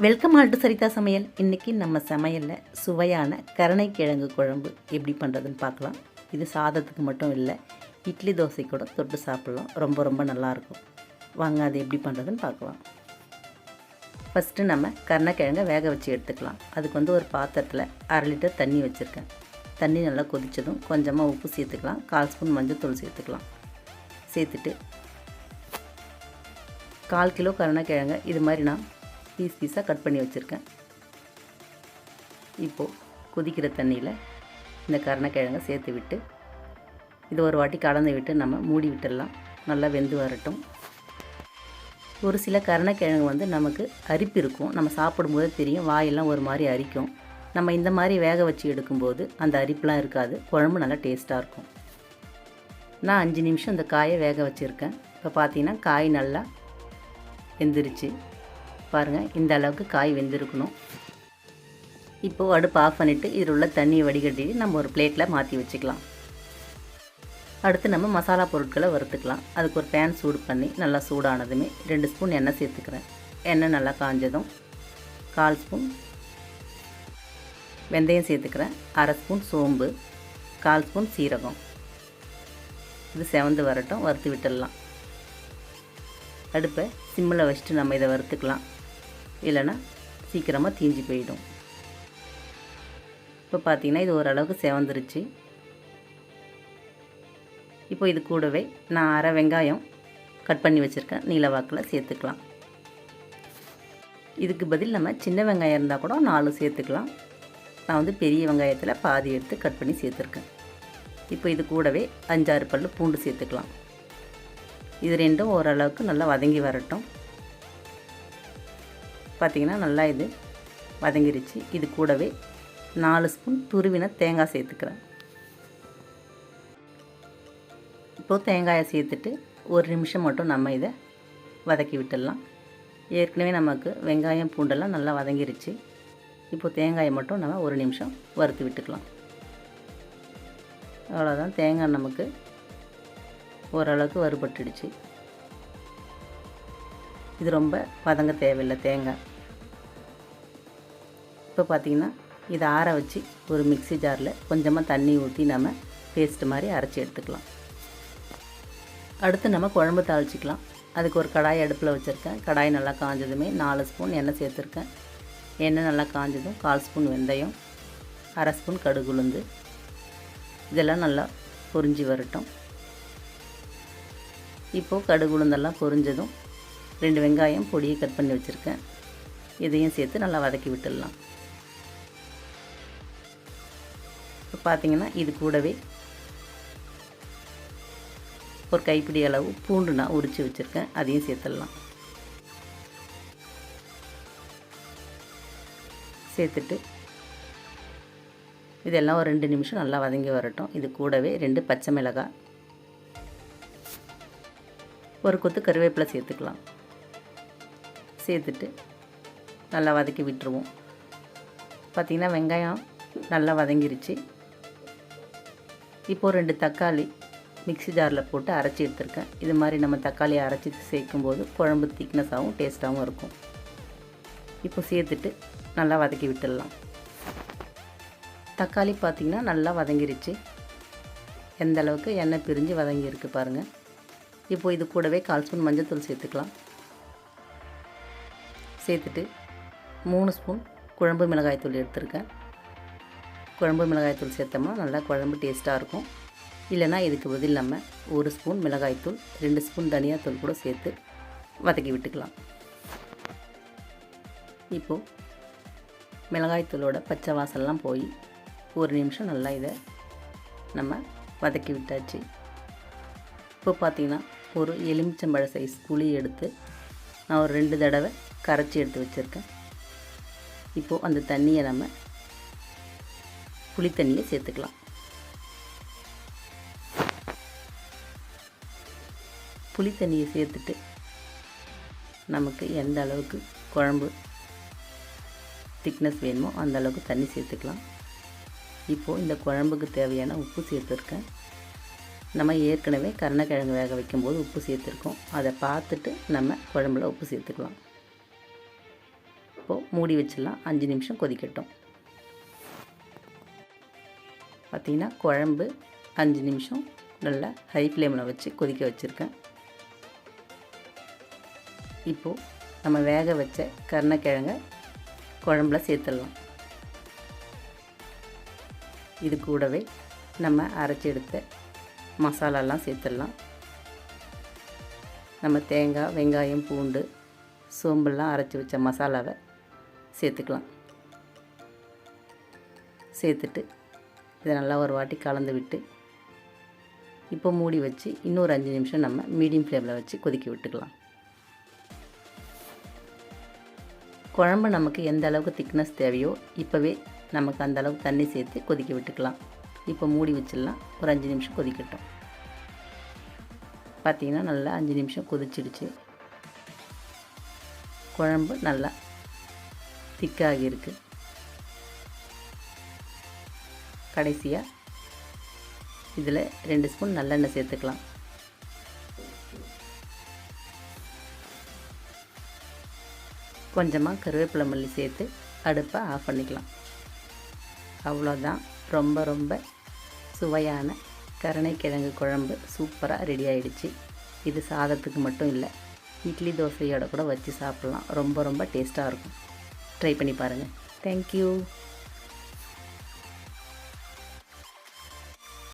Welcome ஆல்டு சரிதா சமையல். இன்றைக்கி நம்ம சமையலில் சுவையான கருணைக்கிழங்கு குழம்பு எப்படி பண்ணுறதுன்னு பார்க்கலாம். இது சாதத்துக்கு மட்டும் இல்லை, இட்லி தோசை கூட தொட்டு சாப்பிட்லாம். ரொம்ப ரொம்ப நல்லாயிருக்கும். வாங்க அது எப்படி பண்ணுறதுன்னு பார்க்கலாம். ஃபஸ்ட்டு நம்ம கருணைக்கிழங்கை வேக வச்சு எடுத்துக்கலாம். அதுக்கு ஒரு பாத்திரத்தில் 1/2 லிட்டர் தண்ணி வச்சுருக்கேன். தண்ணி நல்லா கொதித்ததும் கொஞ்சமாக உப்பு சேர்த்துக்கலாம். 1/4 ஸ்பூன் மஞ்சள் சேர்த்துக்கலாம். சேர்த்துட்டு 1/4 கிலோ கருணைக்கிழங்கை இது மாதிரி நான் பீஸாக கட் பண்ணி வச்சுருக்கேன். இப்போது கொதிக்கிற தண்ணியில் இந்த கருணைக்கிழங்கை சேர்த்து விட்டு இது ஒரு வாட்டி கலந்து விட்டு நம்ம மூடி விட்டுடலாம். நல்லா வெந்து வரட்டும். ஒரு சில கருணைக்கிழங்கு நமக்கு அரிப்பு இருக்கும். நம்ம சாப்பிடும்போது தெரியும், வாயெல்லாம் ஒரு மாதிரி அரிக்கும். நம்ம இந்த மாதிரி வேக வச்சு எடுக்கும்போது அந்த அரிப்புலாம் இருக்காது. குழம்பு நல்லா டேஸ்ட்டாக இருக்கும். நான் 5 நிமிஷம் இந்த காயை வேக வச்சுருக்கேன். இப்போ பார்த்தீங்கன்னா காய் நல்லா வெந்துருச்சு. பாருங்கள், இந்த அளவுக்கு காய் வெந்திருக்கணும். இப்போது அடுப்பு ஆஃப் பண்ணிவிட்டு இதில் உள்ள தண்ணியை வடிகட்டிட்டு நம்ம ஒரு பிளேட்டில் மாற்றி வச்சுக்கலாம். அடுத்து நம்ம மசாலா பொருட்களை வறுத்துக்கலாம். அதுக்கு ஒரு பேன் சூடு பண்ணி நல்லா சூடானதுமே 2 ஸ்பூன் எண்ணெய் சேர்த்துக்கிறேன். எண்ணெய் நல்லா காஞ்சதும் 1/4 ஸ்பூன் வெந்தயம் சேர்த்துக்கிறேன். 1/2 ஸ்பூன் சோம்பு, 1/4 ஸ்பூன் சீரகம். இது செவந்து வரட்டும், வறுத்து விட்டுடலாம். அடுப்பை சிம்மில் வச்சுட்டு நம்ம இதை வறுத்துக்கலாம், இல்லைன்னா சீக்கிரமாக தீஞ்சு போயிடும். இப்போ பார்த்திங்கன்னா இது ஓரளவுக்கு செவந்துருச்சு. இப்போ இது கூடவே நான் 1/2 வெங்காயம் கட் பண்ணி வச்சுருக்கேன், நீல வாக்கில் சேர்த்துக்கலாம். இதுக்கு பதில் நம்ம சின்ன வெங்காயம் இருந்தால் கூட 4 சேர்த்துக்கலாம். நான் பெரிய வெங்காயத்தில் பாதி எடுத்து கட் பண்ணி சேர்த்துருக்கேன். இப்போ இது கூடவே 5-6 பல்லு பூண்டு சேர்த்துக்கலாம். இது ரெண்டும் ஓரளவுக்கு நல்லா வதங்கி வரட்டும். பார்த்திங்கன்னா நல்லா இது வதங்கிருச்சு. இது கூடவே 4 ஸ்பூன் துருவின தேங்காய் சேர்த்துக்கிறேன். இப்போது தேங்காயை சேர்த்துட்டு 1 நிமிஷம் மட்டும் நம்ம இதை வதக்கி விட்டுடலாம். ஏற்கனவே நமக்கு வெங்காயம் பூண்டெல்லாம் நல்லா வதங்கிருச்சு. இப்போது தேங்காயை மட்டும் நம்ம 1 நிமிஷம் வறுத்து விட்டுக்கலாம். அவ்வளோதான், தேங்காய் நமக்கு ஓரளவுக்கு வறுபட்டுடுச்சு. இது ரொம்ப வதங்க தேவையில்லை தேங்காய். இப்போ பார்த்திங்கன்னா இதை ஆற வச்சு ஒரு மிக்ஸி ஜாரில் கொஞ்சமாக தண்ணி ஊற்றி நம்ம பேஸ்ட்டு மாதிரி அரைச்சி எடுத்துக்கலாம். அடுத்து நம்ம குழம்பு தாளிச்சிக்கலாம். அதுக்கு ஒரு கடாய் அடுப்பில் வச்சுருக்கேன். கடாய் நல்லா காஞ்சதுமே 4 ஸ்பூன் எண்ணெய் சேர்த்துருக்கேன். எண்ணெய் நல்லா காஞ்சதும் 1/4 ஸ்பூன் வெந்தயம், 1/2 ஸ்பூன் கடுகு உளுந்து, இதெல்லாம் நல்லா பொரிஞ்சு வரட்டும். இப்போது கடுகு உளுந்தெல்லாம் பொரிஞ்சதும் 2 வெங்காயம் பொடியை கட் பண்ணி வச்சுருக்கேன். இதையும் சேர்த்து நல்லா வதக்கி விட்டுடலாம். இப்போ பார்த்திங்கன்னா இது கூடவே ஒரு கைப்பிடி அளவு பூண்டு நான் உரித்து வச்சுருக்கேன், அதையும் சேர்த்துடலாம். சேர்த்துட்டு இதெல்லாம் ஒரு 2 நிமிஷம் நல்லா வதங்கி வரட்டும். இது கூடவே 2 பச்சை மிளகாய், ஒரு கொத்து கருவேப்பிலை சேர்த்துக்கலாம். சேர்த்துட்டு நல்லா வதக்கி விட்டுருவோம். பார்த்திங்கன்னா வெங்காயம் நல்லா வதங்கிருச்சு. இப்போது 2 தக்காளி மிக்ஸி ஜாரில் போட்டு அரைச்சி எடுத்துருக்கேன். இது மாதிரி நம்ம தக்காளியை அரைச்சி சேர்க்கும்போது குழம்பு திக்னஸாகவும் டேஸ்ட்டாகவும் இருக்கும். இப்போ சேர்த்துட்டு நல்லா வதக்கி விட்டுடலாம். தக்காளி பார்த்திங்கன்னா நல்லா வதங்கிருச்சு. எந்த அளவுக்கு எண்ணெய் பிரிஞ்சு வதங்கியிருக்கு பாருங்கள். இப்போ இது கூடவே 1/4 ஸ்பூன் மஞ்சள் சேர்த்துக்கலாம். சேர்த்துட்டு 3 ஸ்பூன் குழம்பு மிளகாய்த்தூள் எடுத்துருக்கேன். குழம்பு மிளகாய்த்தூள் சேர்த்தோம்னா நல்லா குழம்பு டேஸ்ட்டாக இருக்கும். இல்லைனா இதுக்கு பதில் நம்ம 1 ஸ்பூன் மிளகாய்த்தூள், 2 ஸ்பூன் தனியாத்தூள் கூட சேர்த்து வதக்கி விட்டுக்கலாம். இப்போது மிளகாய்த்தூளோட பச்சை வாசல்லாம் போய் 1 நிமிஷம் நல்லா இதை நம்ம வதக்கி விட்டாச்சு. இப்போ பார்த்திங்கன்னா ஒரு எலுமிச்சம்பழ சைஸ் புளி எடுத்து நான் ஒரு 2 தடவை கரைச்சி எடுத்து வச்சுருக்கேன். இப்போது அந்த தண்ணியை நம்ம புளி தண்ணியை சேர்த்துக்கலாம். புளி தண்ணியை சேர்த்துட்டு நமக்கு எந்த அளவுக்கு குழம்பு திக்னஸ் வேணுமோ அந்த அளவுக்கு தண்ணி சேர்த்துக்கலாம். இப்போது இந்த குழம்புக்கு தேவையான உப்பு சேர்த்துருக்கேன். நம்ம ஏற்கனவே கருணைக்கிழங்கு வேக வைக்கும்போது உப்பு சேர்த்துருக்கோம். அதை பார்த்துட்டு நம்ம குழம்புல உப்பு சேர்த்துக்கலாம். இப்போது மூடி வச்சிடலாம். 5 நிமிஷம் கொதிக்கட்டும். பார்த்திங்கன்னா குழம்பு 5 நிமிஷம் நல்லா ஹை ஃப்ளேமில் வச்சு கொதிக்க வச்சுருக்கேன். இப்போது நம்ம வேக வச்ச கருணக்கிழங்கை குழம்புல சேர்த்துடலாம். இது கூடவே நம்ம அரைச்சி எடுத்த மசாலாலாம் சேர்த்துடலாம். நம்ம தேங்காய், வெங்காயம், பூண்டு, சோம்பெல்லாம் அரைச்சி வச்ச மசாலாவை சேர்த்துக்கலாம். சேர்த்துட்டு இதை நல்லா ஒரு வாட்டி கலந்து விட்டு இப்போ மூடி வச்சு இன்னொரு 5 நிமிஷம் நம்ம மீடியம் ஃப்ளேமில் வச்சு கொதிக்க விட்டுக்கலாம். குழம்பு நமக்கு எந்த அளவுக்கு திக்னஸ் தேவையோ இப்போவே நமக்கு அந்த அளவுக்கு தண்ணி சேர்த்து கொதிக்க விட்டுக்கலாம். இப்போ மூடி வச்சிடலாம். ஒரு 5 நிமிஷம் கொதிக்கட்டும். பார்த்திங்கன்னா நல்லா 5 நிமிஷம் கொதிச்சிடுச்சு. குழம்பு நல்லா திக்காகி இருக்குது. கடைசியாக இதில் 2 ஸ்பூன் நல்லெண்ணெய் சேர்த்துக்கலாம். கொஞ்சமாக கருவேப்பிலை மல்லி சேர்த்து அடுப்பை ஆஃப் பண்ணிக்கலாம். அவ்வளோதான். ரொம்ப ரொம்ப சுவையான கருணைக்கிழங்கு குழம்பு சூப்பராக ரெடி ஆகிடுச்சு. இது சாதத்துக்கு மட்டும் இல்லை, இட்லி தோசையோட கூட வச்சு சாப்பிட்லாம். ரொம்ப ரொம்ப டேஸ்ட்டாக இருக்கும். ட்ரை பண்ணி பாருங்கள். தேங்க்யூ.